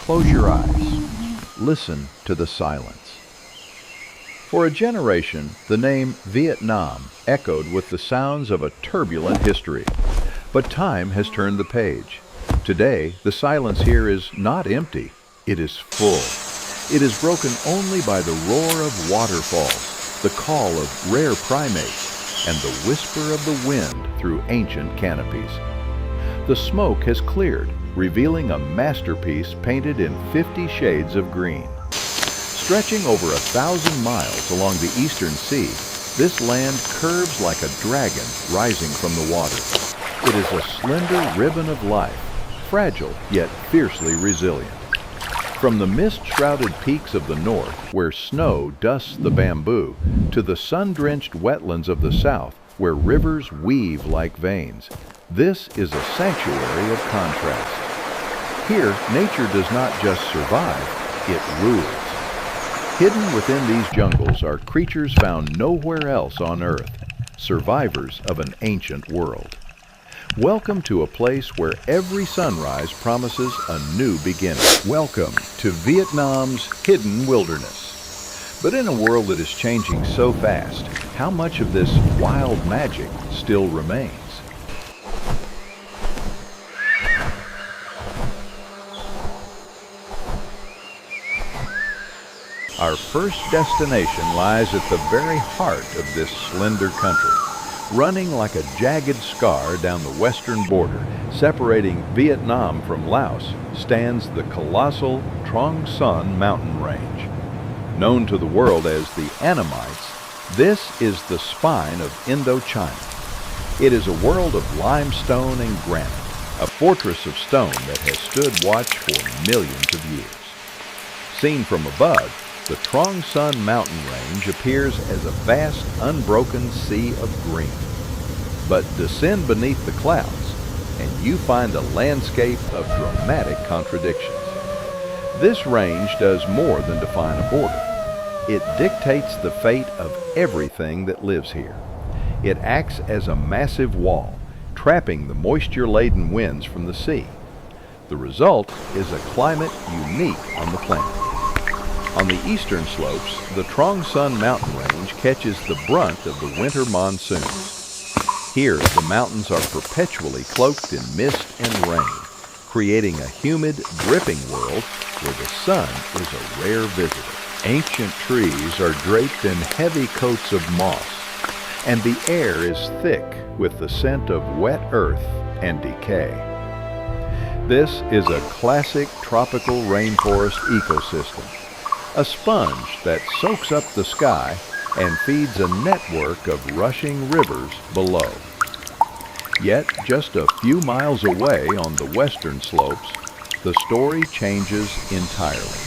close your eyes. Listen to the silence. For a generation, the name Vietnam echoed with the sounds of a turbulent history. But time has turned the page. Today, the silence here is not empty. It is full. It is broken only by the roar of waterfalls, the call of rare primates, and the whisper of the wind through ancient canopies. The smoke has cleared, revealing a masterpiece painted in 50 shades of green. Stretching over 1,000 miles along the eastern sea, this land curves like a dragon rising from the water. It is a slender ribbon of life, fragile yet fiercely resilient. From the mist-shrouded peaks of the north, where snow dusts the bamboo, to the sun-drenched wetlands of the south, where rivers weave like veins, this is a sanctuary of contrast. Here, nature does not just survive, it rules. Hidden within these jungles are creatures found nowhere else on Earth, survivors of an ancient world. Welcome to a place where every sunrise promises a new beginning. Welcome to Vietnam's hidden wilderness. But in a world that is changing so fast, how much of this wild magic still remains? Our first destination lies at the very heart of this slender country. Running like a jagged scar down the western border, separating Vietnam from Laos, stands the colossal Truong Son Mountain Range. Known to the world as the Annamites, this is the spine of Indochina. It is a world of limestone and granite, a fortress of stone that has stood watch for millions of years. Seen from above, the Truong Son Mountain Range appears as a vast, unbroken sea of green. But descend beneath the clouds, and you find a landscape of dramatic contradictions. This range does more than define a border. It dictates the fate of everything that lives here. It acts as a massive wall, trapping the moisture-laden winds from the sea. The result is a climate unique on the planet. On the eastern slopes, the Truong Son Mountain Range catches the brunt of the winter monsoons. Here, the mountains are perpetually cloaked in mist and rain, creating a humid, dripping world where the sun is a rare visitor. Ancient trees are draped in heavy coats of moss, and the air is thick with the scent of wet earth and decay. This is a classic tropical rainforest ecosystem, a sponge that soaks up the sky and feeds a network of rushing rivers below. Yet, just a few miles away on the western slopes, the story changes entirely.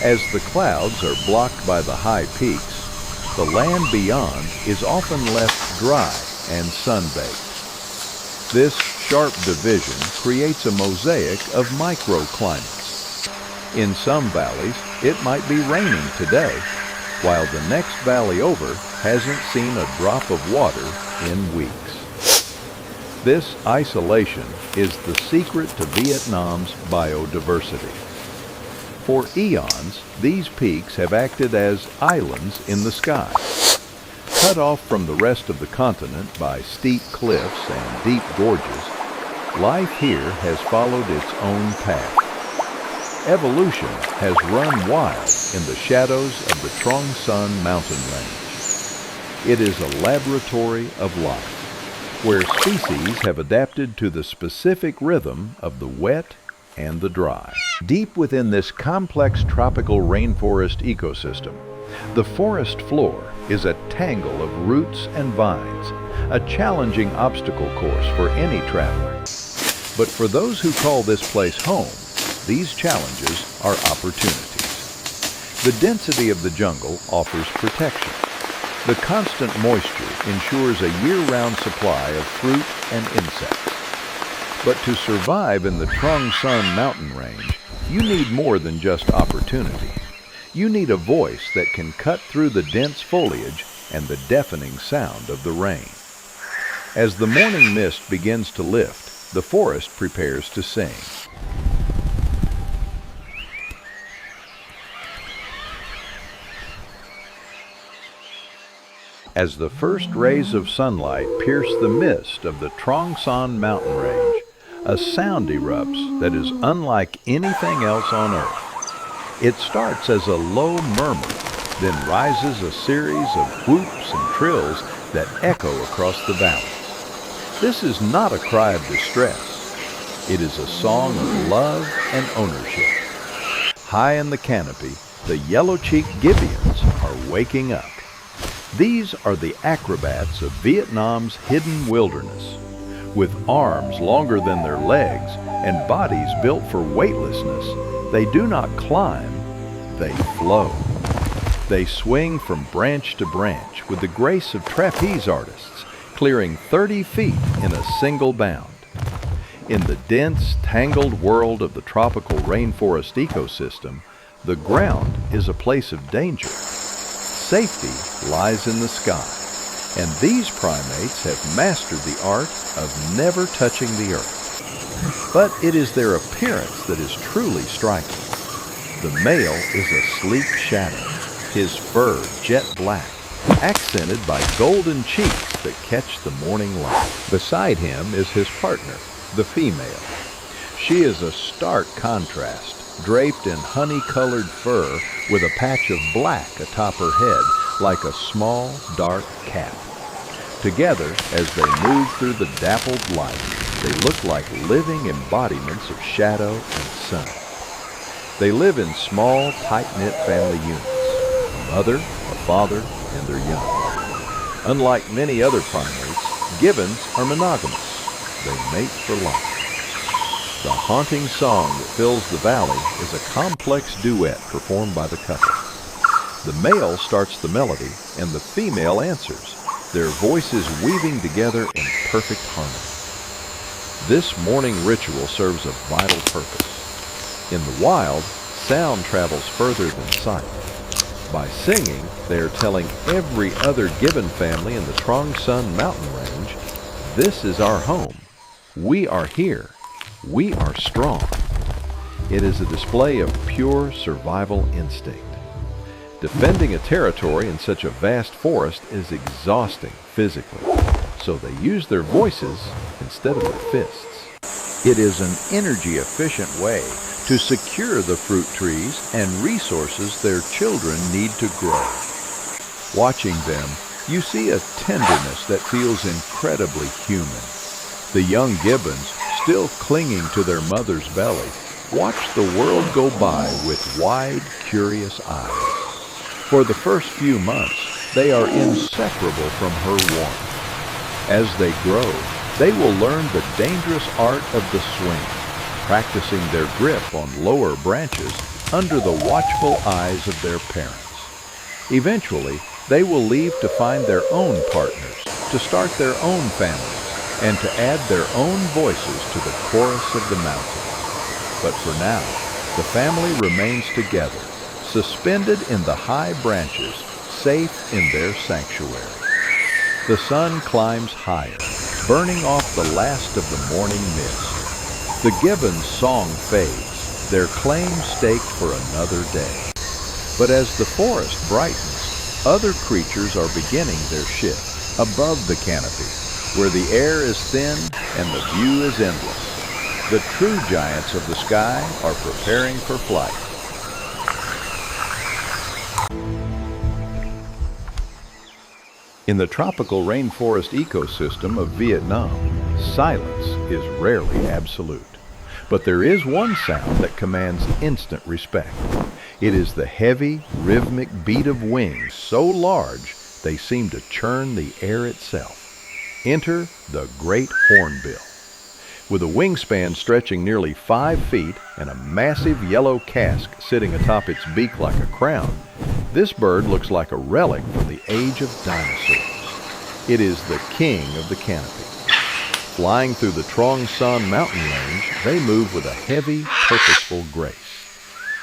As the clouds are blocked by the high peaks, the land beyond is often left dry and sun-baked. This sharp division creates a mosaic of microclimates. In some valleys, it might be raining today, while the next valley over hasn't seen a drop of water in weeks. This isolation is the secret to Vietnam's biodiversity. For eons, these peaks have acted as islands in the sky. Cut off from the rest of the continent by steep cliffs and deep gorges, life here has followed its own path. Evolution has run wild in the shadows of the Truong Son Mountain Range. It is a laboratory of life, where species have adapted to the specific rhythm of the wet and the dry. Deep within this complex tropical rainforest ecosystem, the forest floor is a tangle of roots and vines, a challenging obstacle course for any traveler. But for those who call this place home, these challenges are opportunities. The density of the jungle offers protection. The constant moisture ensures a year-round supply of fruit and insects. But to survive in the Truong Son Mountain Range, you need more than just opportunity. You need a voice that can cut through the dense foliage and the deafening sound of the rain. As the morning mist begins to lift, the forest prepares to sing. As the first rays of sunlight pierce the mist of the Truong Son Mountain Range, a sound erupts that is unlike anything else on Earth. It starts as a low murmur, then rises a series of whoops and trills that echo across the valley. This is not a cry of distress. It is a song of love and ownership. High in the canopy, the yellow-cheeked Gibbons are waking up. These are the acrobats of Vietnam's hidden wilderness. With arms longer than their legs and bodies built for weightlessness, they do not climb, they flow. They swing from branch to branch with the grace of trapeze artists, clearing 30 feet in a single bound. In the dense, tangled world of the tropical rainforest ecosystem, the ground is a place of danger. Safety lies in the sky, and these primates have mastered the art of never touching the earth. But it is their appearance that is truly striking. The male is a sleek shadow, his fur jet black, accented by golden cheeks that catch the morning light. Beside him is his partner, the female. She is a stark contrast, draped in honey-colored fur with a patch of black atop her head like a small, dark cap. Together, as they move through the dappled light, they look like living embodiments of shadow and sun. They live in small, tight-knit family units, a mother, a father, and their young. Unlike many other primates, gibbons are monogamous. They mate for life. The haunting song that fills the valley is a complex duet performed by the couple. The male starts the melody and the female answers, their voices weaving together in perfect harmony. This morning ritual serves a vital purpose. In the wild, sound travels further than sight. By singing, they are telling every other gibbon family in the Truong Son Mountain Range, "This is our home. We are here. We are strong." It is a display of pure survival instinct. Defending a territory in such a vast forest is exhausting physically, so they use their voices instead of their fists. It is an energy-efficient way to secure the fruit trees and resources their children need to grow. Watching them, you see a tenderness that feels incredibly human. The young gibbons, still clinging to their mother's belly, watch the world go by with wide, curious eyes. For the first few months, they are inseparable from her warmth. As they grow, they will learn the dangerous art of the swing, practicing their grip on lower branches under the watchful eyes of their parents. Eventually, they will leave to find their own partners, to start their own families, and to add their own voices to the chorus of the mountain. But for now, the family remains together, suspended in the high branches, safe in their sanctuary. The sun climbs higher, burning off the last of the morning mist. The gibbon's song fades, their claim staked for another day. But as the forest brightens, other creatures are beginning their shift above the canopy, where the air is thin and the view is endless. The true giants of the sky are preparing for flight. In the tropical rainforest ecosystem of Vietnam, silence is rarely absolute. But there is one sound that commands instant respect. It is the heavy, rhythmic beat of wings so large they seem to churn the air itself. Enter the great hornbill. With a wingspan stretching nearly 5 feet and a massive yellow casque sitting atop its beak like a crown, this bird looks like a relic from the age of dinosaurs. It is the king of the canopy. Flying through the Truong Son Mountain Range, they move with a heavy, purposeful grace.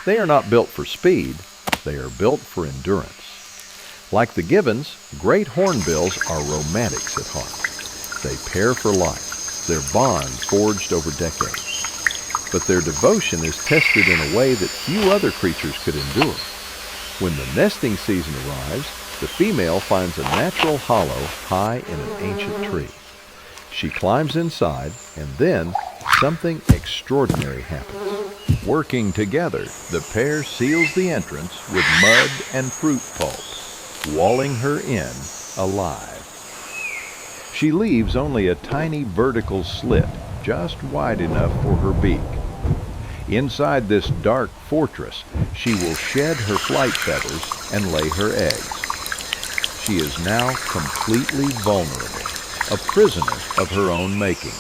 They are not built for speed, they are built for endurance. Like the gibbons, great hornbills are romantics at heart. They pair for life, their bond forged over decades. But their devotion is tested in a way that few other creatures could endure. When the nesting season arrives, the female finds a natural hollow high in an ancient tree. She climbs inside, and then something extraordinary happens. Working together, the pair seals the entrance with mud and fruit pulp, walling her in alive. She leaves only a tiny vertical slit, just wide enough for her beak. Inside this dark fortress, she will shed her flight feathers and lay her eggs. She is now completely vulnerable, a prisoner of her own making.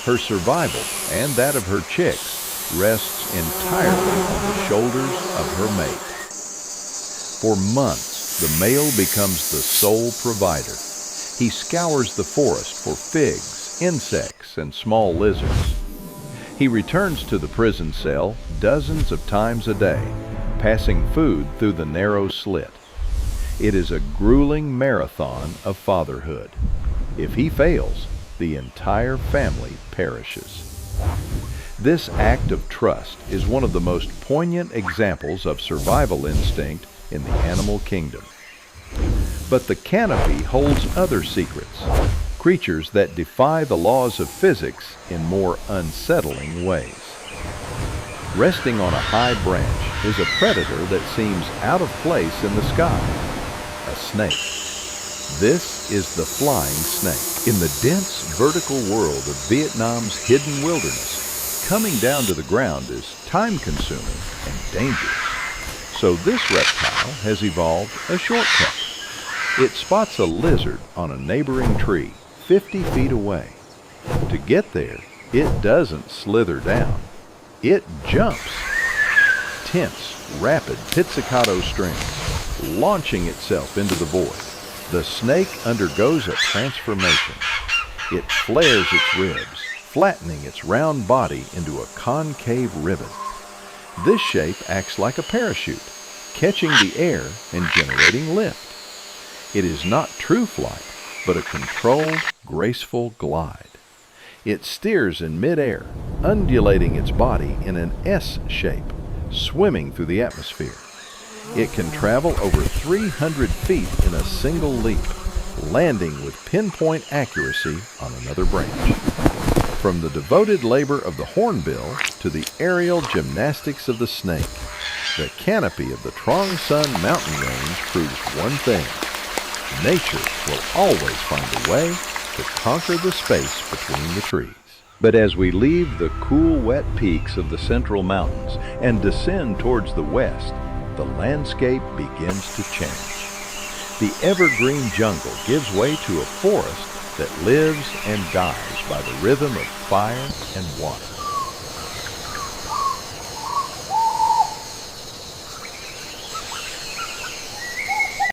Her survival, and that of her chicks, rests entirely on the shoulders of her mate. For months, the male becomes the sole provider. He scours the forest for figs, insects, and small lizards. He returns to the prison cell dozens of times a day, passing food through the narrow slit. It is a grueling marathon of fatherhood. If he fails, the entire family perishes. This act of trust is one of the most poignant examples of survival instinct in the animal kingdom. But the canopy holds other secrets, creatures that defy the laws of physics in more unsettling ways. Resting on a high branch is a predator that seems out of place in the sky. A snake. This is the flying snake. In the dense vertical world of Vietnam's hidden wilderness, coming down to the ground is time-consuming and dangerous. So this reptile has evolved a shortcut. It spots a lizard on a neighboring tree 50 feet away. To get there, it doesn't slither down. It jumps. Tense, rapid pizzicato strings, launching itself into the void. The snake undergoes a transformation. It flares its ribs, flattening its round body into a concave ribbon. This shape acts like a parachute, catching the air and generating lift. It is not true flight, but a controlled, graceful glide. It steers in midair, undulating its body in an S shape, swimming through the atmosphere. It can travel over 300 feet in a single leap, landing with pinpoint accuracy on another branch. From the devoted labor of the hornbill to the aerial gymnastics of the snake, the canopy of the Truong Son Mountain Range proves one thing: nature will always find a way to conquer the space between the trees. But as we leave the cool, wet peaks of the Central Mountains and descend towards the west, the landscape begins to change. The evergreen jungle gives way to a forest that lives and dies by the rhythm of fire and water.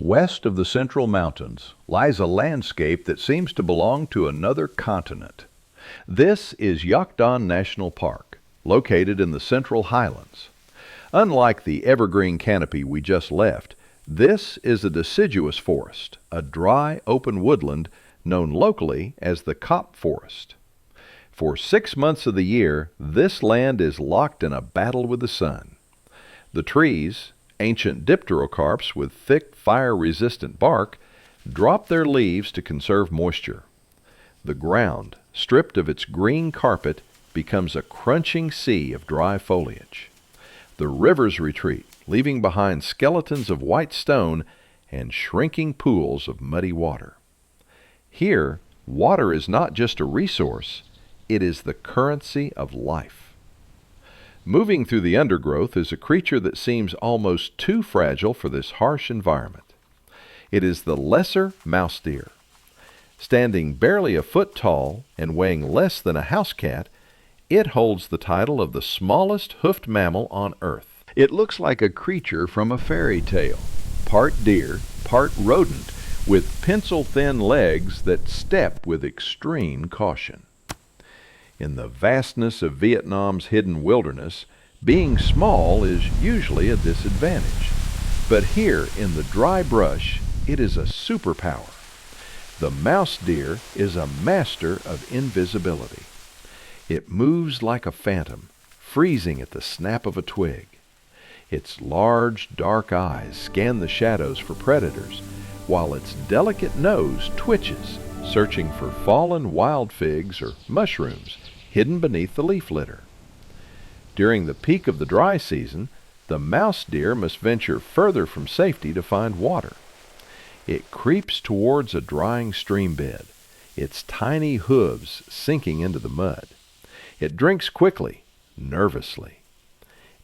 West of the Central Mountains lies a landscape that seems to belong to another continent. This is Gióc Đàn National Park, located in the Central Highlands. Unlike the evergreen canopy we just left, this is a deciduous forest, a dry, open woodland known locally as the Cop Forest. For 6 months of the year, this land is locked in a battle with the sun. The trees, ancient dipterocarps with thick, fire-resistant bark, drop their leaves to conserve moisture. The ground, stripped of its green carpet, becomes a crunching sea of dry foliage. The rivers retreat, leaving behind skeletons of white stone and shrinking pools of muddy water. Here, water is not just a resource, it is the currency of life. Moving through the undergrowth is a creature that seems almost too fragile for this harsh environment. It is the lesser mouse deer. Standing barely a foot tall and weighing less than a house cat, it holds the title of the smallest hoofed mammal on Earth. It looks like a creature from a fairy tale, part deer, part rodent, with pencil-thin legs that step with extreme caution. In the vastness of Vietnam's hidden wilderness, being small is usually a disadvantage. But here in the dry brush, it is a superpower. The mouse deer is a master of invisibility. It moves like a phantom, freezing at the snap of a twig. Its large, dark eyes scan the shadows for predators, while its delicate nose twitches, searching for fallen wild figs or mushrooms hidden beneath the leaf litter. During the peak of the dry season, the mouse deer must venture further from safety to find water. It creeps towards a drying stream bed, its tiny hooves sinking into the mud. It drinks quickly, nervously.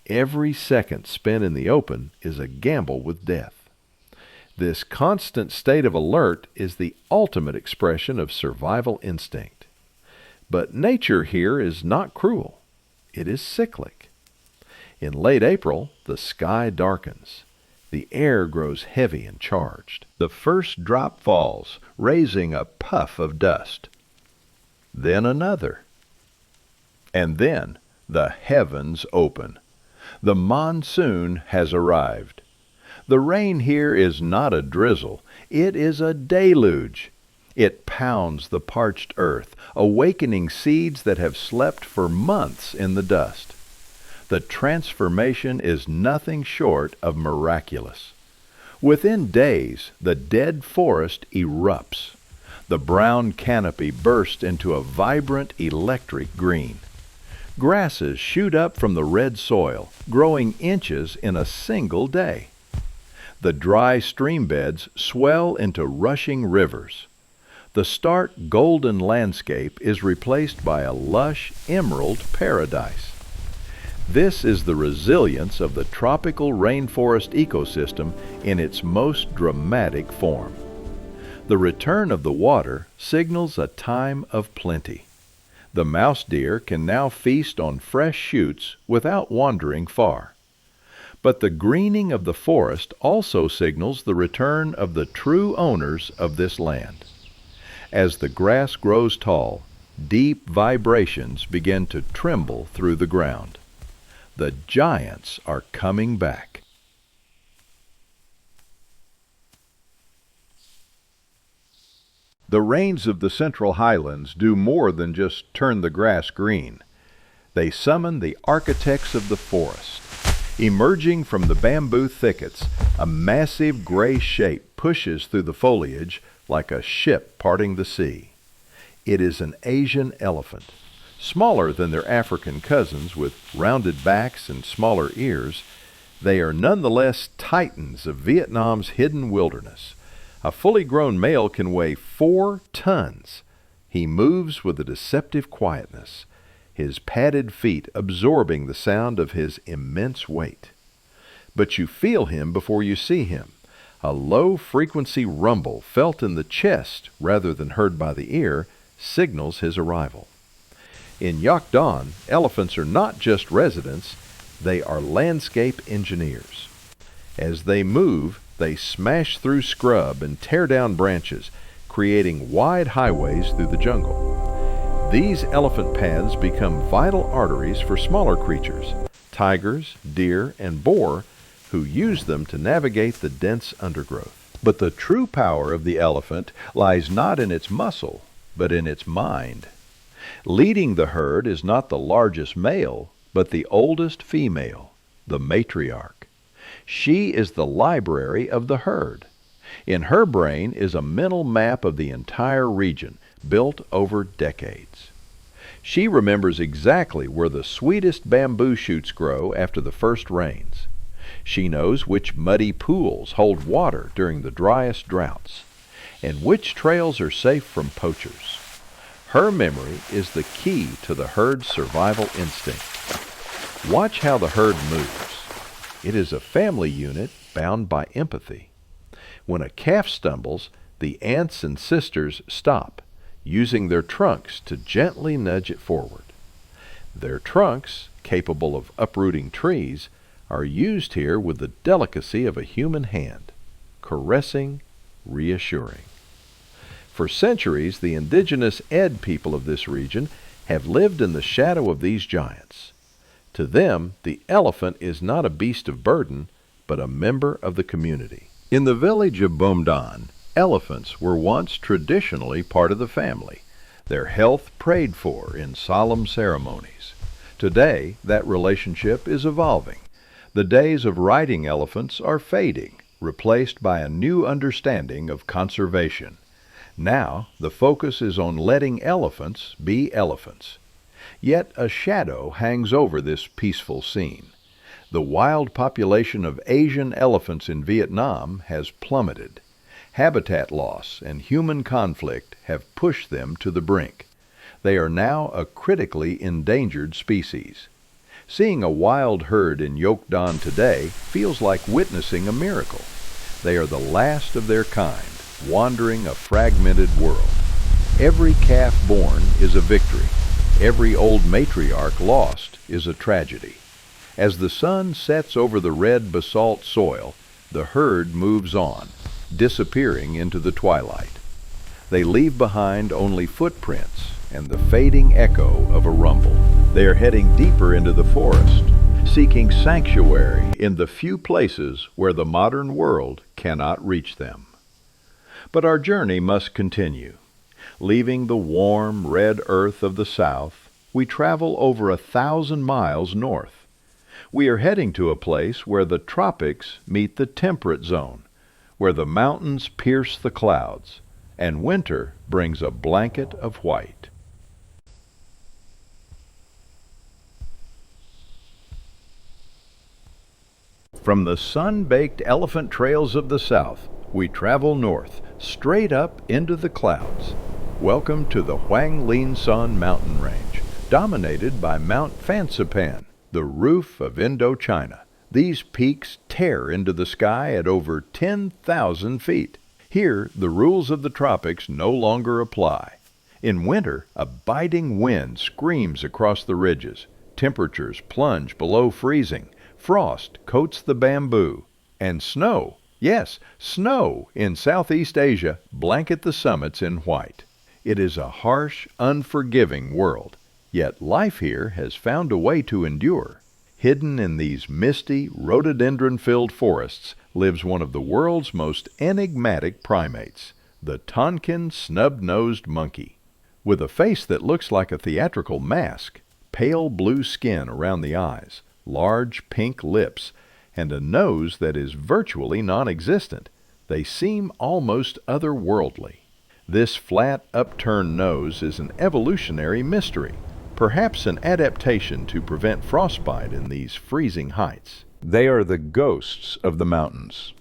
Every second spent in the open is a gamble with death. This constant state of alert is the ultimate expression of survival instinct. But nature here is not cruel. It is cyclic. In late April, the sky darkens. The air grows heavy and charged. The first drop falls, raising a puff of dust. Then another. And then the heavens open. The monsoon has arrived. The rain here is not a drizzle. It is a deluge. It pounds the parched earth, awakening seeds that have slept for months in the dust. The transformation is nothing short of miraculous. Within days, the dead forest erupts. The brown canopy bursts into a vibrant electric green. Grasses shoot up from the red soil, growing inches in a single day. The dry stream beds swell into rushing rivers. The stark golden landscape is replaced by a lush emerald paradise. This is the resilience of the tropical rainforest ecosystem in its most dramatic form. The return of the water signals a time of plenty. The mouse deer can now feast on fresh shoots without wandering far. But the greening of the forest also signals the return of the true owners of this land. As the grass grows tall, deep vibrations begin to tremble through the ground. The giants are coming back. The rains of the Central Highlands do more than just turn the grass green. They summon the architects of the forest. Emerging from the bamboo thickets, a massive gray shape pushes through the foliage like a ship parting the sea. It is an Asian elephant. Smaller than their African cousins with rounded backs and smaller ears, they are nonetheless titans of Vietnam's hidden wilderness. A fully grown male can weigh 4 tons. He moves with a deceptive quietness, his padded feet absorbing the sound of his immense weight. But you feel him before you see him. A low-frequency rumble felt in the chest rather than heard by the ear signals his arrival. In Yak Dan, elephants are not just residents, they are landscape engineers. As they move, they smash through scrub and tear down branches, creating wide highways through the jungle. These elephant paths become vital arteries for smaller creatures, tigers, deer, and boar, who use them to navigate the dense undergrowth. But the true power of the elephant lies not in its muscle, but in its mind. Leading the herd is not the largest male, but the oldest female, the matriarch. She is the library of the herd. In her brain is a mental map of the entire region, built over decades. She remembers exactly where the sweetest bamboo shoots grow after the first rains. She knows which muddy pools hold water during the driest droughts, and which trails are safe from poachers. Her memory is the key to the herd's survival instinct. Watch how the herd moves. It is a family unit bound by empathy. When a calf stumbles, the aunts and sisters stop, using their trunks to gently nudge it forward. Their trunks, capable of uprooting trees, are used here with the delicacy of a human hand, caressing, reassuring. For centuries, the indigenous Ed people of this region have lived in the shadow of these giants. To them, the elephant is not a beast of burden, but a member of the community. In the village of Bomdan, elephants were once traditionally part of the family, their health prayed for in solemn ceremonies. Today, that relationship is evolving. The days of riding elephants are fading. replaced by a new understanding of conservation. Now, the focus is on letting elephants be elephants. Yet a shadow hangs over this peaceful scene. The wild population of Asian elephants in Vietnam has plummeted. Habitat loss and human conflict have pushed them to the brink. They are now a critically endangered species. Seeing a wild herd in Yokdan today feels like witnessing a miracle. They are the last of their kind, wandering a fragmented world. Every calf born is a victory. Every old matriarch lost is a tragedy. As the sun sets over the red basalt soil, the herd moves on, disappearing into the twilight. They leave behind only footprints and the fading echo of a rumble. They are heading deeper into the forest, seeking sanctuary in the few places where the modern world cannot reach them. But our journey must continue. Leaving the warm, red earth of the south, we travel over 1,000 miles north. We are heading to a place where the tropics meet the temperate zone, where the mountains pierce the clouds, and winter brings a blanket of white. From the sun-baked elephant trails of the south, we travel north, straight up into the clouds. Welcome to the Truong Son Mountain Range, dominated by Mount Fansipan, the roof of Indochina. These peaks tear into the sky at over 10,000 feet. Here, the rules of the tropics no longer apply. In winter, a biting wind screams across the ridges. Temperatures plunge below freezing. Frost coats the bamboo. And snow, yes, snow in Southeast Asia blanket the summits in white. It is a harsh, unforgiving world. Yet life here has found a way to endure. Hidden in these misty, rhododendron-filled forests lives one of the world's most enigmatic primates, the Tonkin snub-nosed monkey. With a face that looks like a theatrical mask, pale blue skin around the eyes, large pink lips, and a nose that is virtually non-existent, they seem almost otherworldly. This flat, upturned nose is an evolutionary mystery, perhaps an adaptation to prevent frostbite in these freezing heights. They are the ghosts of the mountains.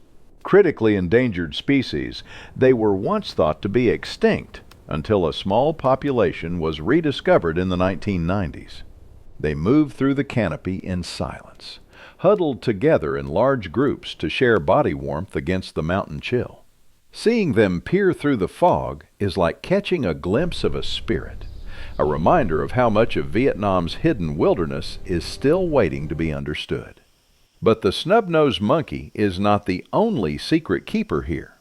Critically endangered species, they were once thought to be extinct until a small population was rediscovered in the 1990s. They moved through the canopy in silence, huddled together in large groups to share body warmth against the mountain chill. Seeing them peer through the fog is like catching a glimpse of a spirit, a reminder of how much of Vietnam's hidden wilderness is still waiting to be understood. But the snub-nosed monkey is not the only secret keeper here.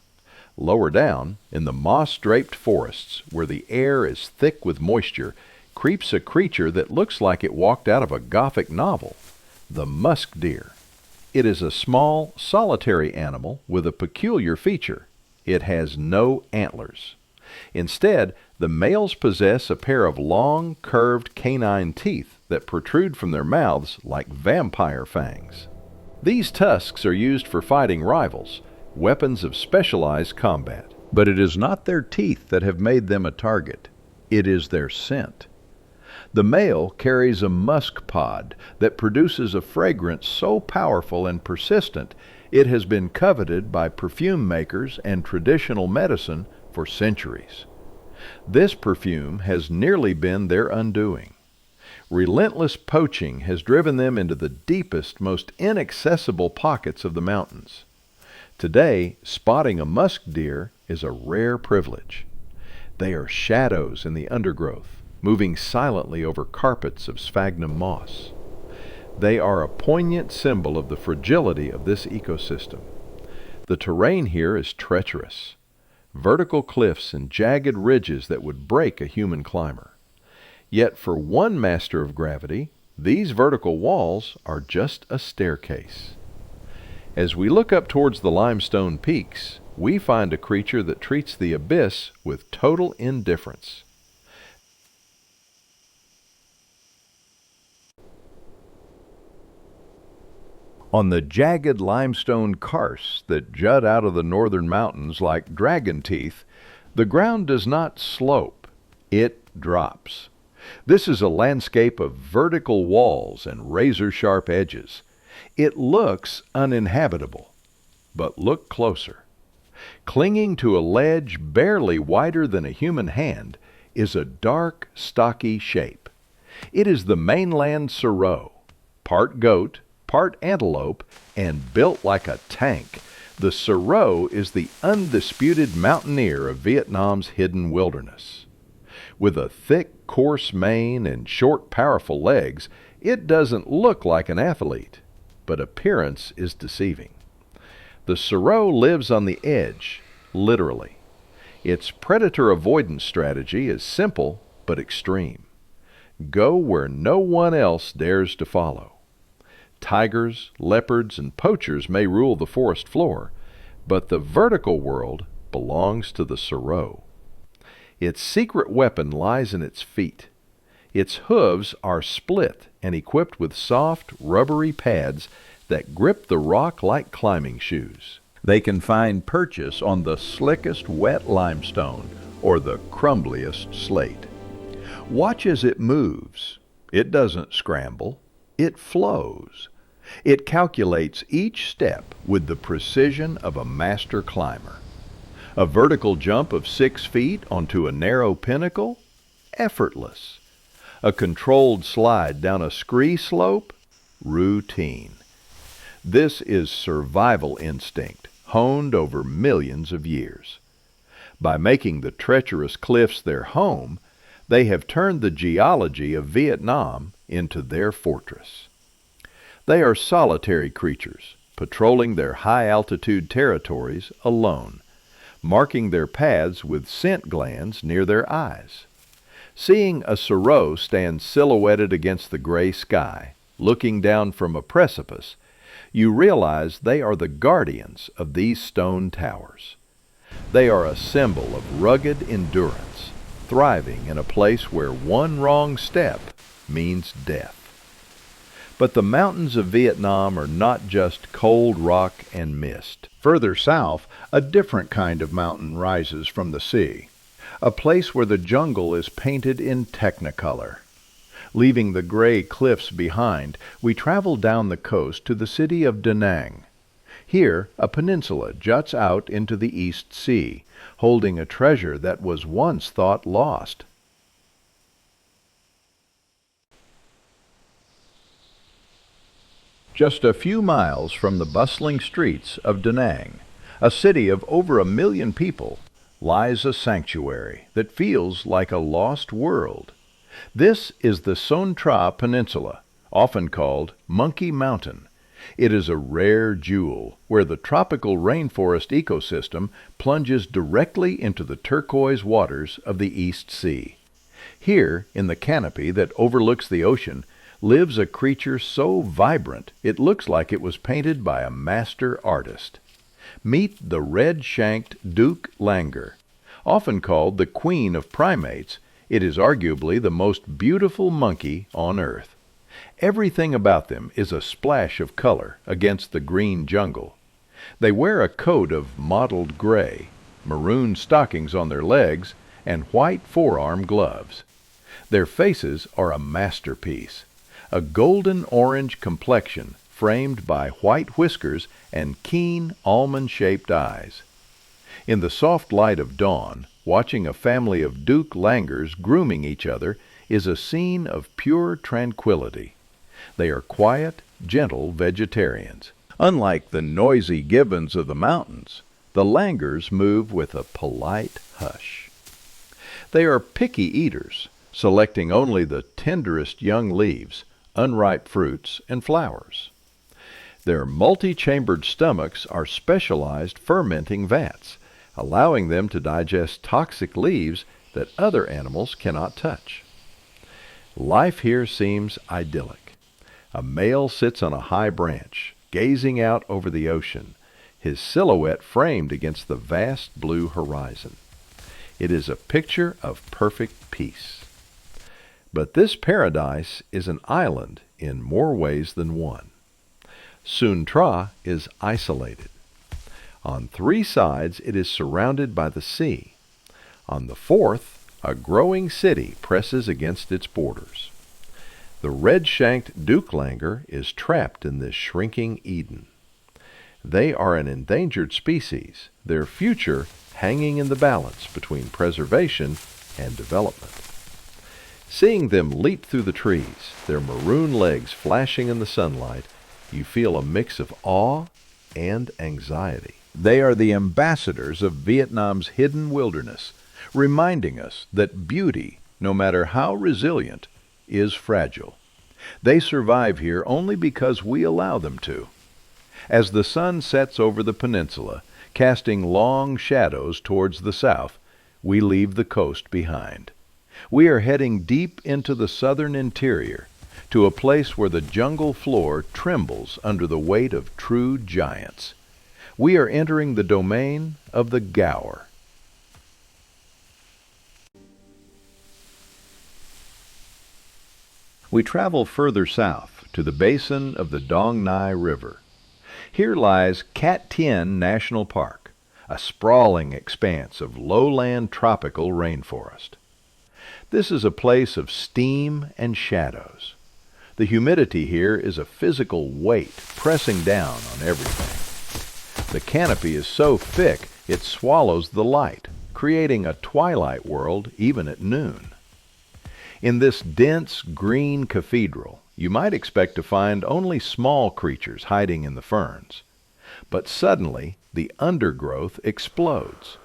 Lower down, in the moss-draped forests, where the air is thick with moisture, creeps a creature that looks like it walked out of a Gothic novel, the musk deer. It is a small, solitary animal with a peculiar feature. It has no antlers. Instead, the males possess a pair of long, curved canine teeth that protrude from their mouths like vampire fangs. These tusks are used for fighting rivals, weapons of specialized combat. But it is not their teeth that have made them a target. It is their scent. The male carries a musk pod that produces a fragrance so powerful and persistent it has been coveted by perfume makers and traditional medicine for centuries. This perfume has nearly been their undoing. Relentless poaching has driven them into the deepest, most inaccessible pockets of the mountains. Today, spotting a musk deer is a rare privilege. They are shadows in the undergrowth, moving silently over carpets of sphagnum moss. They are a poignant symbol of the fragility of this ecosystem. The terrain here is treacherous. Vertical cliffs and jagged ridges that would break a human climber. Yet for one master of gravity, these vertical walls are just a staircase. As we look up towards the limestone peaks, we find a creature that treats the abyss with total indifference. On the jagged limestone karsts that jut out of the northern mountains like dragon teeth, the ground does not slope, it drops. This is a landscape of vertical walls and razor-sharp edges. It looks uninhabitable, but look closer. Clinging to a ledge barely wider than a human hand is a dark, stocky shape. It is the mainland Serow, part goat, part antelope, and built like a tank. The Serow is the undisputed mountaineer of Vietnam's hidden wilderness. With a thick, coarse mane and short, powerful legs, it doesn't look like an athlete, but appearance is deceiving. The Serow lives on the edge, literally. Its predator avoidance strategy is simple but extreme. Go where no one else dares to follow. Tigers, leopards, and poachers may rule the forest floor, but the vertical world belongs to the Serow. Its secret weapon lies in its feet. Its hooves are split and equipped with soft, rubbery pads that grip the rock like climbing shoes. They can find purchase on the slickest wet limestone or the crumbliest slate. Watch as it moves. It doesn't scramble. It flows. It calculates each step with the precision of a master climber. A vertical jump of 6 feet onto a narrow pinnacle? Effortless. A controlled slide down a scree slope? Routine. This is survival instinct, honed over millions of years. By making the treacherous cliffs their home, they have turned the geology of Vietnam into their fortress. They are solitary creatures, patrolling their high-altitude territories alone, marking their paths with scent glands near their eyes. Seeing a Serow stand silhouetted against the gray sky, looking down from a precipice, you realize they are the guardians of these stone towers. They are a symbol of rugged endurance, thriving in a place where one wrong step means death. But the mountains of Vietnam are not just cold rock and mist. Further south, a different kind of mountain rises from the sea, a place where the jungle is painted in technicolor. Leaving the gray cliffs behind, we travel down the coast to the city of Da Nang. Here, a peninsula juts out into the East Sea, holding a treasure that was once thought lost. Just a few miles from the bustling streets of Da Nang, a city of over 1 million people, lies a sanctuary that feels like a lost world. This is the Son Tra Peninsula, often called Monkey Mountain. It is a rare jewel where the tropical rainforest ecosystem plunges directly into the turquoise waters of the East Sea. Here, in the canopy that overlooks the ocean, lives a creature so vibrant it looks like it was painted by a master artist. Meet the red-shanked Douc Langur. Often called the queen of primates, it is arguably the most beautiful monkey on Earth. Everything about them is a splash of color against the green jungle. They wear a coat of mottled gray, maroon stockings on their legs, and white forearm gloves. Their faces are a masterpiece. A golden-orange complexion framed by white whiskers and keen, almond-shaped eyes. In the soft light of dawn, watching a family of Douc Langurs grooming each other is a scene of pure tranquility. They are quiet, gentle vegetarians. Unlike the noisy Gibbons of the mountains, the Langurs move with a polite hush. They are picky eaters, selecting only the tenderest young leaves, unripe fruits, and flowers. Their multi-chambered stomachs are specialized fermenting vats, allowing them to digest toxic leaves that other animals cannot touch. Life here seems idyllic. A male sits on a high branch, gazing out over the ocean, his silhouette framed against the vast blue horizon. It is a picture of perfect peace. But this paradise is an island in more ways than one. Sun Tra is isolated. On 3 sides it is surrounded by the sea. On the 4th, a growing city presses against its borders. The red-shanked Douc langur is trapped in this shrinking Eden. They are an endangered species, their future hanging in the balance between preservation and development. Seeing them leap through the trees, their maroon legs flashing in the sunlight, you feel a mix of awe and anxiety. They are the ambassadors of Vietnam's hidden wilderness, reminding us that beauty, no matter how resilient, is fragile. They survive here only because we allow them to. As the sun sets over the peninsula, casting long shadows towards the south, we leave the coast behind. We are heading deep into the southern interior, to a place where the jungle floor trembles under the weight of true giants. We are entering the domain of the Gaur. We travel further south to the basin of the Dong Nai River. Here lies Tien National Park, a sprawling expanse of lowland tropical rainforest. This is a place of steam and shadows. The humidity here is a physical weight pressing down on everything. The canopy is so thick it swallows the light, creating a twilight world even at noon. In this dense green cathedral, you might expect to find only small creatures hiding in the ferns. But suddenly, the undergrowth explodes.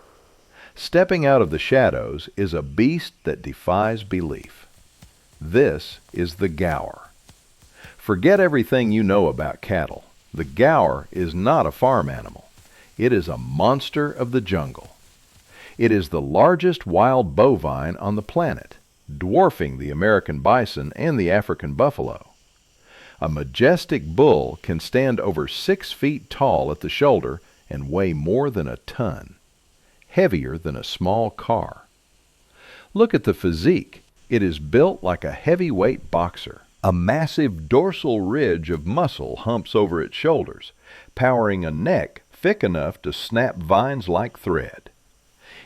Stepping out of the shadows is a beast that defies belief. This is the Gaur. Forget everything you know about cattle. The Gaur is not a farm animal. It is a monster of the jungle. It is the largest wild bovine on the planet, dwarfing the American bison and the African buffalo. A majestic bull can stand over 6 feet tall at the shoulder and weigh more than a ton, heavier than a small car. Look at the physique. It is built like a heavyweight boxer. A massive dorsal ridge of muscle humps over its shoulders, powering a neck thick enough to snap vines like thread.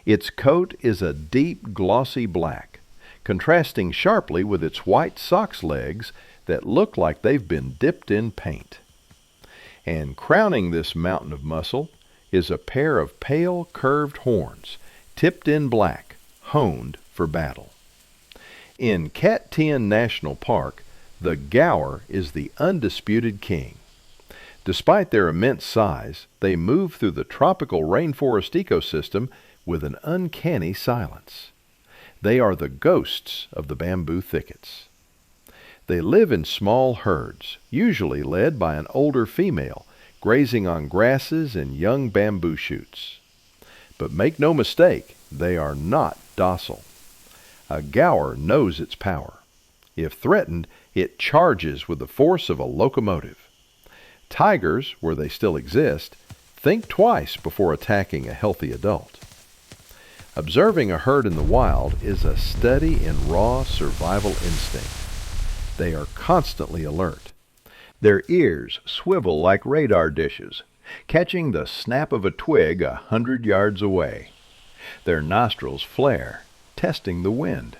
Its coat is a deep, glossy black, contrasting sharply with its white sox legs that look like they've been dipped in paint. And crowning this mountain of muscle is a pair of pale, curved horns, tipped in black, honed for battle. In Tien National Park, the Gaur is the undisputed king. Despite their immense size, they move through the tropical rainforest ecosystem with an uncanny silence. They are the ghosts of the bamboo thickets. They live in small herds, usually led by an older female, grazing on grasses and young bamboo shoots. But make no mistake, they are not docile. A Gaur knows its power. If threatened, it charges with the force of a locomotive. Tigers, where they still exist, think twice before attacking a healthy adult. Observing a herd in the wild is a study in raw survival instinct. They are constantly alert. Their ears swivel like radar dishes, catching the snap of a twig 100 yards away. Their nostrils flare, testing the wind.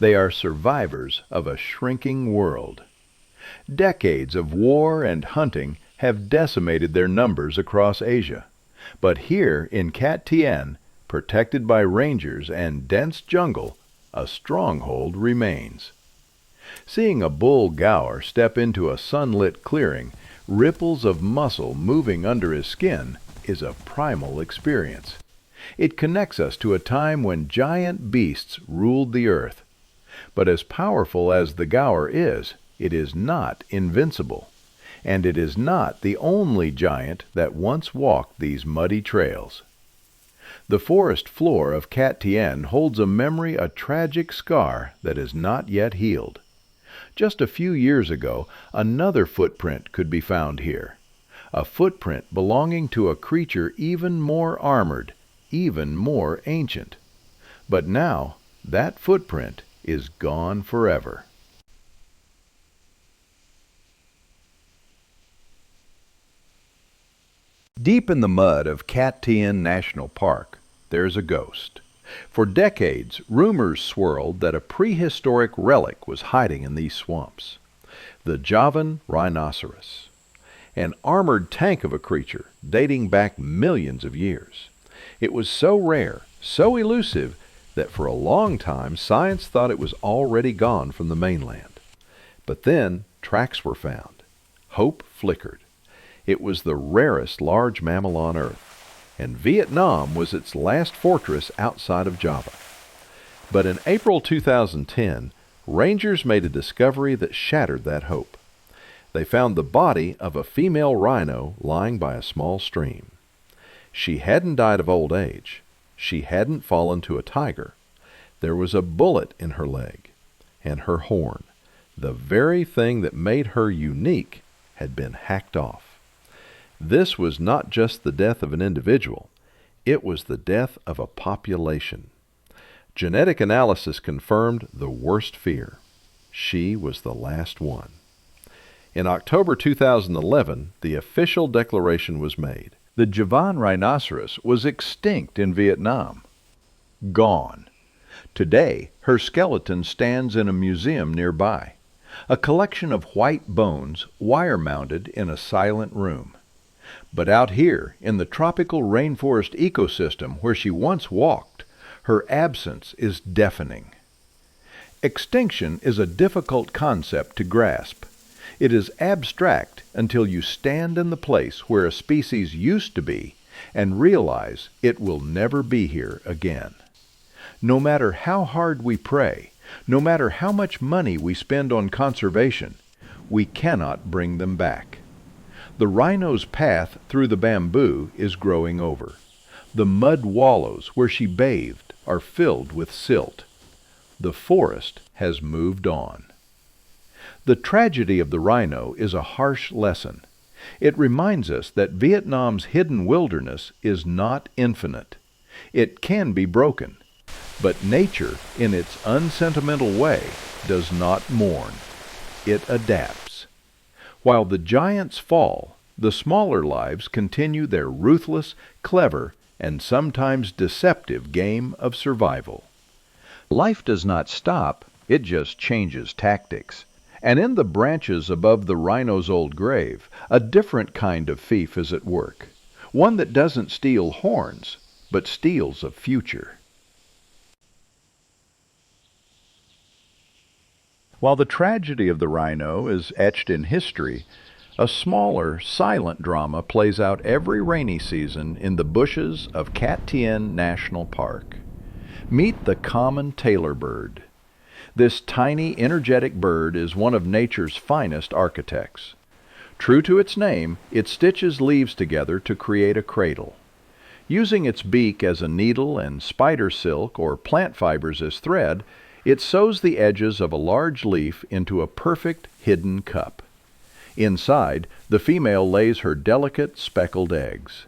They are survivors of a shrinking world. Decades of war and hunting have decimated their numbers across Asia. But here in Tien, protected by rangers and dense jungle, a stronghold remains. Seeing a bull Gaur step into a sunlit clearing, ripples of muscle moving under his skin, is a primal experience. It connects us to a time when giant beasts ruled the earth. But as powerful as the Gaur is, it is not invincible. And it is not the only giant that once walked these muddy trails. The forest floor of Tien holds a memory, a tragic scar that is not yet healed. Just a few years ago, another footprint could be found here. A footprint belonging to a creature even more armored, even more ancient. But now, that footprint is gone forever. Deep in the mud of Tien National Park, there's a ghost. For decades, rumors swirled that a prehistoric relic was hiding in these swamps. The Javan rhinoceros. An armored tank of a creature dating back millions of years. It was so rare, so elusive, that for a long time science thought it was already gone from the mainland. But then tracks were found. Hope flickered. It was the rarest large mammal on Earth, and Vietnam was its last fortress outside of Java. But in April 2010, rangers made a discovery that shattered that hope. They found the body of a female rhino lying by a small stream. She hadn't died of old age. She hadn't fallen to a tiger. There was a bullet in her leg, and her horn, the very thing that made her unique, had been hacked off. This was not just the death of an individual, it was the death of a population. Genetic analysis confirmed the worst fear. She was the last one. In October 2011, the official declaration was made. The Javan rhinoceros was extinct in Vietnam. Gone. Today, her skeleton stands in a museum nearby, a collection of white bones wire-mounted in a silent room. But out here, in the Tropical Rainforest Ecosystem where she once walked, her absence is deafening. Extinction is a difficult concept to grasp. It is abstract until you stand in the place where a species used to be and realize it will never be here again. No matter how hard we pray, no matter how much money we spend on conservation, we cannot bring them back. The rhino's path through the bamboo is growing over. The mud wallows where she bathed are filled with silt. The forest has moved on. The tragedy of the rhino is a harsh lesson. It reminds us that Vietnam's hidden wilderness is not infinite. It can be broken, but nature, in its unsentimental way, does not mourn. It adapts. While the giants fall, the smaller lives continue their ruthless, clever, and sometimes deceptive game of survival. Life does not stop, it just changes tactics. And in the branches above the rhino's old grave, a different kind of thief is at work. One that doesn't steal horns, but steals a future. While the tragedy of the rhino is etched in history, a smaller, silent drama plays out every rainy season in the bushes of Tien National Park. Meet the common tailor bird. This tiny, energetic bird is one of nature's finest architects. True to its name, it stitches leaves together to create a cradle. Using its beak as a needle and spider silk or plant fibers as thread, it sews the edges of a large leaf into a perfect hidden cup. Inside, the female lays her delicate speckled eggs.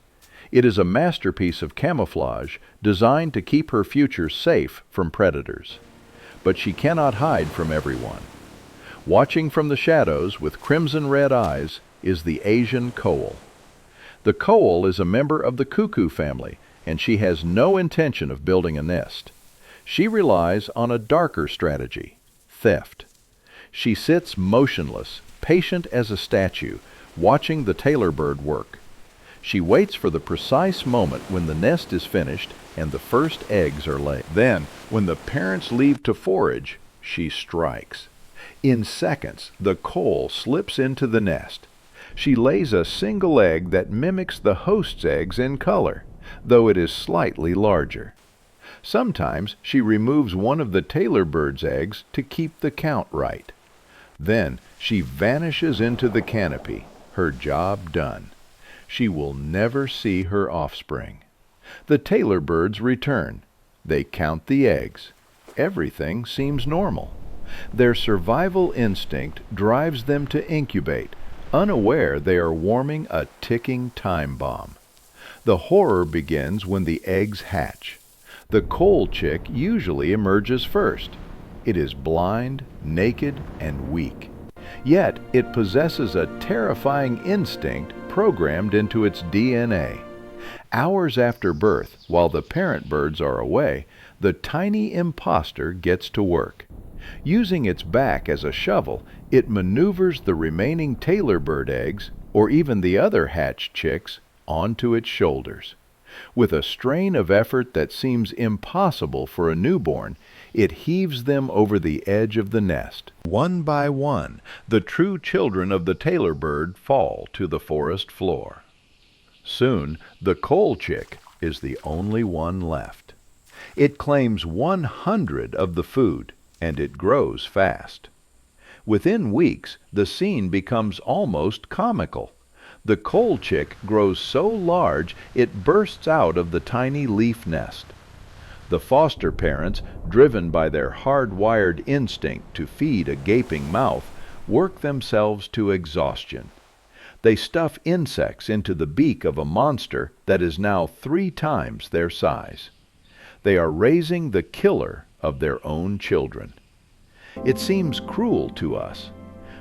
It is a masterpiece of camouflage designed to keep her future safe from predators. But she cannot hide from everyone. Watching from the shadows with crimson-red eyes is the Asian coal. The coal is a member of the cuckoo family, and she has no intention of building a nest. She relies on a darker strategy, theft. She sits motionless, patient as a statue, watching the tailor bird work. She waits for the precise moment when the nest is finished and the first eggs are laid. Then, when the parents leave to forage, she strikes. In seconds, the coal slips into the nest. She lays a single egg that mimics the host's eggs in color, though it is slightly larger. Sometimes she removes one of the tailor bird's eggs to keep the count right. Then she vanishes into the canopy, her job done. She will never see her offspring. The tailor birds return. They count the eggs. Everything seems normal. Their survival instinct drives them to incubate, unaware they are warming a ticking time bomb. The horror begins when the eggs hatch. The coal chick usually emerges first. It is blind, naked, and weak. Yet it possesses a terrifying instinct programmed into its DNA. Hours after birth, while the parent birds are away, the tiny imposter gets to work. Using its back as a shovel, it maneuvers the remaining tailor bird eggs, or even the other hatched chicks, onto its shoulders. With a strain of effort that seems impossible for a newborn, it heaves them over the edge of the nest. One by one, the true children of the tailor bird fall to the forest floor. Soon, the coal chick is the only one left. It claims 100 of the food, and it grows fast. Within weeks, the scene becomes almost comical. The coal chick grows so large it bursts out of the tiny leaf nest. The foster parents, driven by their hard-wired instinct to feed a gaping mouth, work themselves to exhaustion. They stuff insects into the beak of a monster that is now 3 times their size. They are raising the killer of their own children. It seems cruel to us,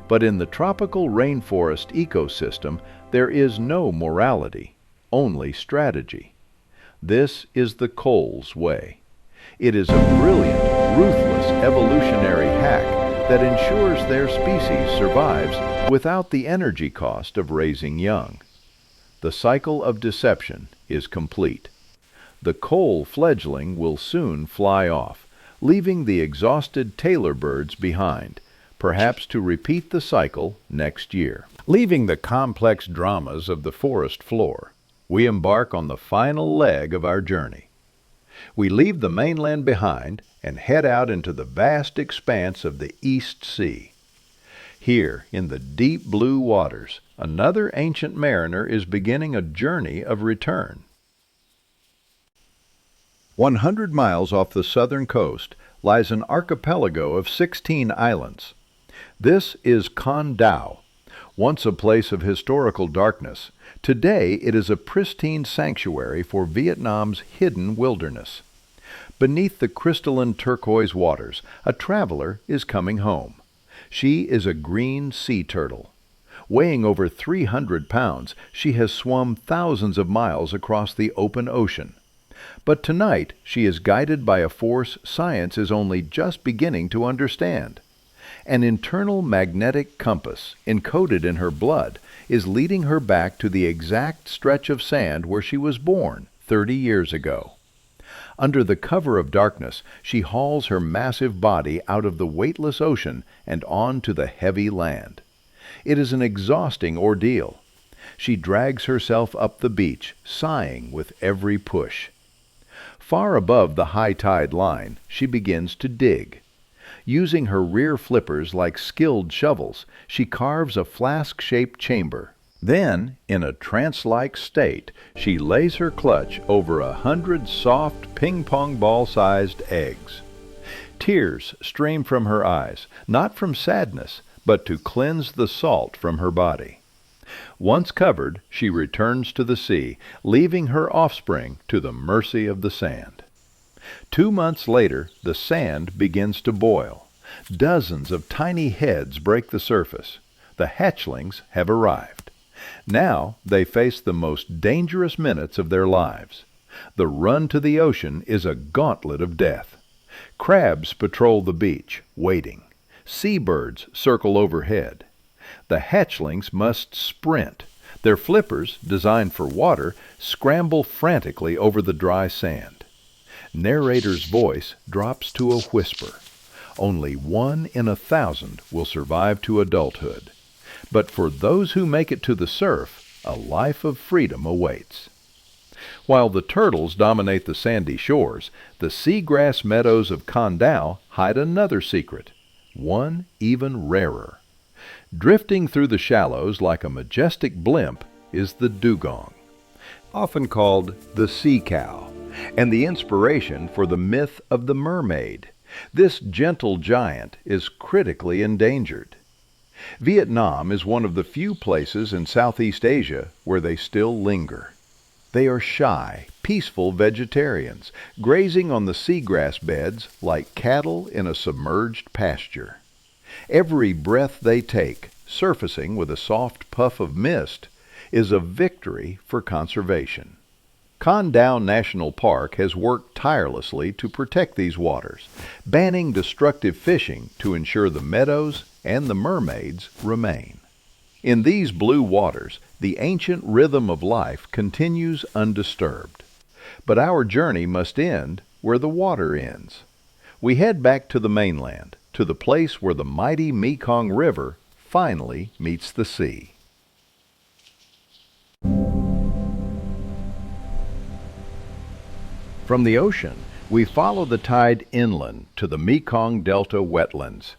but in the tropical rainforest ecosystem, there is no morality, only strategy. This is the coal's way. It is a brilliant, ruthless evolutionary hack that ensures their species survives without the energy cost of raising young. The cycle of deception is complete. The coal fledgling will soon fly off, leaving the exhausted tailor birds behind, perhaps to repeat the cycle next year. Leaving the complex dramas of the forest floor, we embark on the final leg of our journey. We leave the mainland behind and head out into the vast expanse of the East Sea. Here, in the deep blue waters, another ancient mariner is beginning a journey of return. 100 miles off the southern coast lies an archipelago of 16 islands. This is Con Dao. Once a place of historical darkness, today it is a pristine sanctuary for Vietnam's hidden wilderness. Beneath the crystalline turquoise waters, a traveler is coming home. She is a green sea turtle. Weighing over 300 pounds, she has swum thousands of miles across the open ocean. But tonight she is guided by a force science is only just beginning to understand. An internal magnetic compass, encoded in her blood, is leading her back to the exact stretch of sand where she was born 30 years ago. Under the cover of darkness, she hauls her massive body out of the weightless ocean and on to the heavy land. It is an exhausting ordeal. She drags herself up the beach, sighing with every push. Far above the high tide line, she begins to dig. Using her rear flippers like skilled shovels, she carves a flask-shaped chamber. Then, in a trance-like state, she lays her clutch over 100 soft ping-pong ball-sized eggs. Tears stream from her eyes, not from sadness, but to cleanse the salt from her body. Once covered, she returns to the sea, leaving her offspring to the mercy of the sand. 2 months later, the sand begins to boil. Dozens of tiny heads break the surface. The hatchlings have arrived. Now they face the most dangerous minutes of their lives. The run to the ocean is a gauntlet of death. Crabs patrol the beach, waiting. Seabirds circle overhead. The hatchlings must sprint. Their flippers, designed for water, scramble frantically over the dry sand. Narrator's voice drops to a whisper. Only 1 in 1,000 will survive to adulthood. But for those who make it to the surf, a life of freedom awaits. While the turtles dominate the sandy shores, the seagrass meadows of Con Dao hide another secret, one even rarer. Drifting through the shallows like a majestic blimp is the dugong, often called the sea cow, and the inspiration for the myth of the mermaid. This gentle giant is critically endangered. Vietnam is one of the few places in Southeast Asia where they still linger. They are shy, peaceful vegetarians, grazing on the seagrass beds like cattle in a submerged pasture. Every breath they take, surfacing with a soft puff of mist, is a victory for conservation. Con Dao National Park has worked tirelessly to protect these waters, banning destructive fishing to ensure the meadows and the mermaids remain. In these blue waters, the ancient rhythm of life continues undisturbed. But our journey must end where the water ends. We head back to the mainland, to the place where the mighty Mekong River finally meets the sea. From the ocean, we follow the tide inland to the Mekong Delta Wetlands.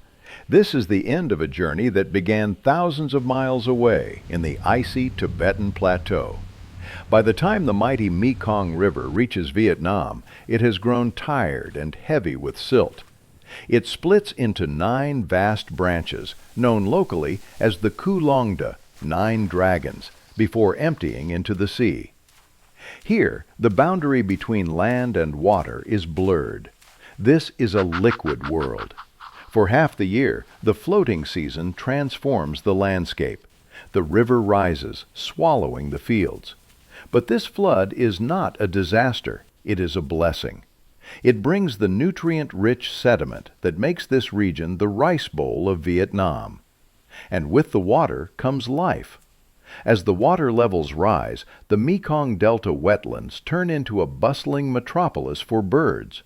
This is the end of a journey that began thousands of miles away in the icy Tibetan Plateau. By the time the mighty Mekong River reaches Vietnam, it has grown tired and heavy with silt. It splits into 9 vast branches, known locally as the Cu Long Da, 9 dragons, before emptying into the sea. Here, the boundary between land and water is blurred. This is a liquid world. For half the year, the floating season transforms the landscape. The river rises, swallowing the fields. But this flood is not a disaster, it is a blessing. It brings the nutrient-rich sediment that makes this region the rice bowl of Vietnam. And with the water comes life. As the water levels rise, the Mekong Delta Wetlands turn into a bustling metropolis for birds.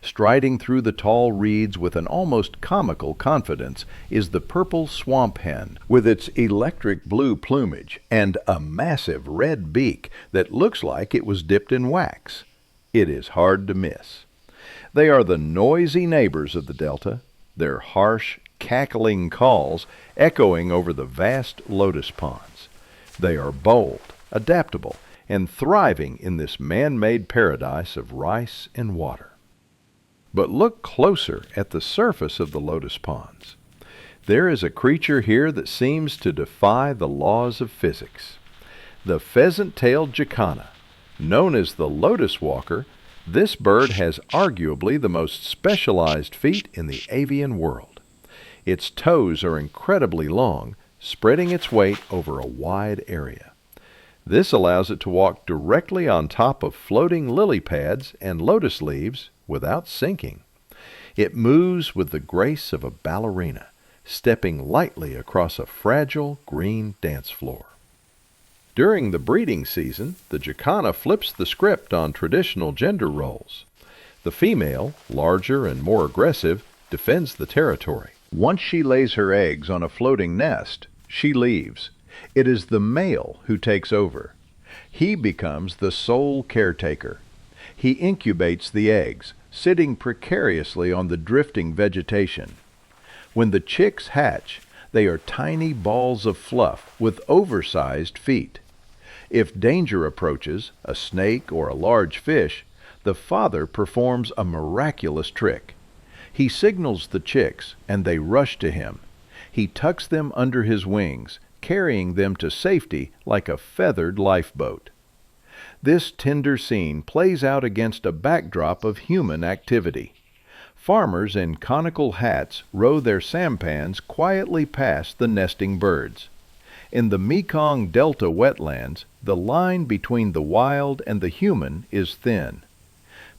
Striding through the tall reeds with an almost comical confidence is the purple swamp hen, with its electric blue plumage and a massive red beak that looks like it was dipped in wax. It is hard to miss. They are the noisy neighbors of the delta, their harsh, cackling calls echoing over the vast lotus ponds. They are bold, adaptable, and thriving in this man-made paradise of rice and water. But look closer at the surface of the lotus ponds. There is a creature here that seems to defy the laws of physics. The pheasant-tailed jacana. Known as the lotus walker, this bird has arguably the most specialized feet in the avian world. Its toes are incredibly long, spreading its weight over a wide area. This allows it to walk directly on top of floating lily pads and lotus leaves without sinking. It moves with the grace of a ballerina, stepping lightly across a fragile green dance floor. During the breeding season, the jacana flips the script on traditional gender roles. The female, larger and more aggressive, defends the territory. Once she lays her eggs on a floating nest, she leaves. It is the male who takes over. He becomes the sole caretaker. He incubates the eggs, sitting precariously on the drifting vegetation. When the chicks hatch, they are tiny balls of fluff with oversized feet. If danger approaches, a snake or a large fish, the father performs a miraculous trick. He signals the chicks, and they rush to him. He tucks them under his wings, carrying them to safety like a feathered lifeboat. This tender scene plays out against a backdrop of human activity. Farmers in conical hats row their sampans quietly past the nesting birds. In the Mekong Delta Wetlands, the line between the wild and the human is thin.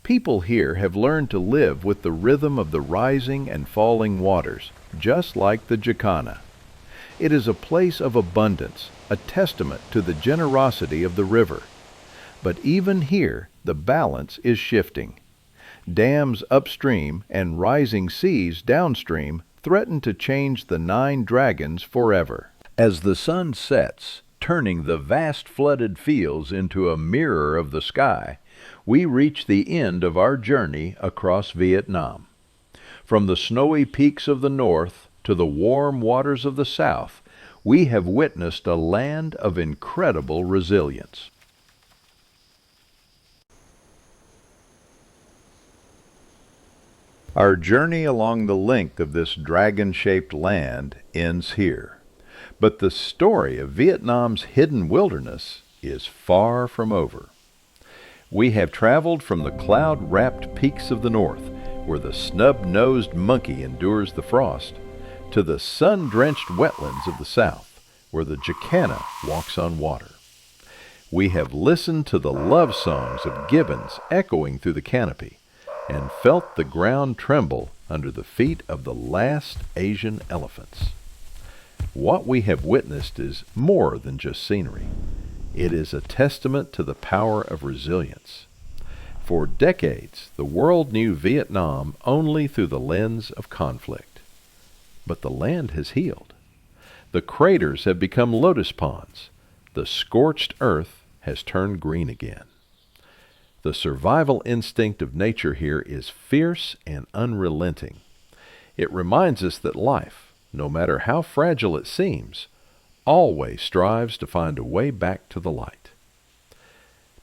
People here have learned to live with the rhythm of the rising and falling waters, just like the jacana. It is a place of abundance, a testament to the generosity of the river. But even here, the balance is shifting. Dams upstream and rising seas downstream threaten to change the 9 dragons forever. As the sun sets, turning the vast flooded fields into a mirror of the sky, we reach the end of our journey across Vietnam. From the snowy peaks of the north to the warm waters of the south, we have witnessed a land of incredible resilience. Our journey along the length of this dragon-shaped land ends here. But the story of Vietnam's hidden wilderness is far from over. We have traveled from the cloud-wrapped peaks of the north, where the snub-nosed monkey endures the frost, to the sun-drenched wetlands of the south, where the jacana walks on water. We have listened to the love songs of gibbons echoing through the canopy and felt the ground tremble under the feet of the last Asian elephants. What we have witnessed is more than just scenery. It is a testament to the power of resilience. For decades, the world knew Vietnam only through the lens of conflict. But the land has healed. The craters have become lotus ponds. The scorched earth has turned green again. The survival instinct of nature here is fierce and unrelenting. It reminds us that life, no matter how fragile it seems, always strives to find a way back to the light.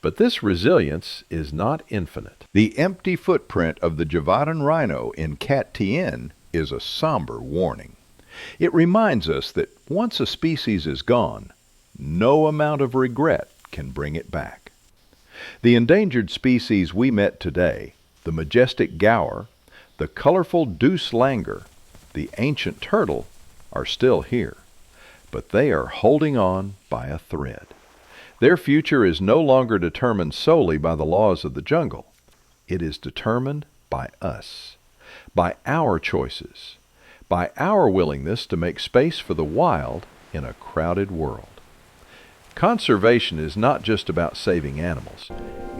But this resilience is not infinite. The empty footprint of the Javanan rhino in Cat Tien is a somber warning. It reminds us that once a species is gone, no amount of regret can bring it back. The endangered species we met today, the majestic Gaur, the colorful Douc Langur, the ancient turtle, are still here, but they are holding on by a thread. Their future is no longer determined solely by the laws of the jungle. It is determined by us, by our choices, by our willingness to make space for the wild in a crowded world. Conservation is not just about saving animals.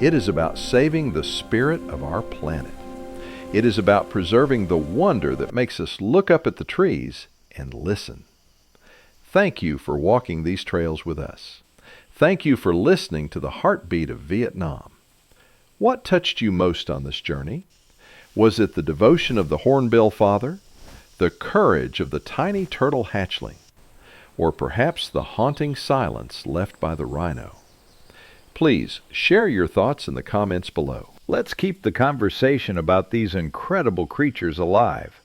It is about saving the spirit of our planet. It is about preserving the wonder that makes us look up at the trees and listen. Thank you for walking these trails with us. Thank you for listening to the heartbeat of Vietnam. What touched you most on this journey? Was it the devotion of the Hornbill father, the courage of the tiny turtle hatchling, or perhaps the haunting silence left by the rhino? Please share your thoughts in the comments below. Let's keep the conversation about these incredible creatures alive.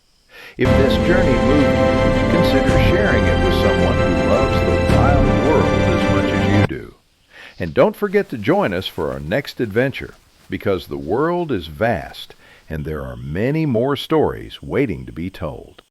If this journey moved you, consider sharing it with someone who loves the wild world as much as you do. And don't forget to join us for our next adventure, because the world is vast and there are many more stories waiting to be told.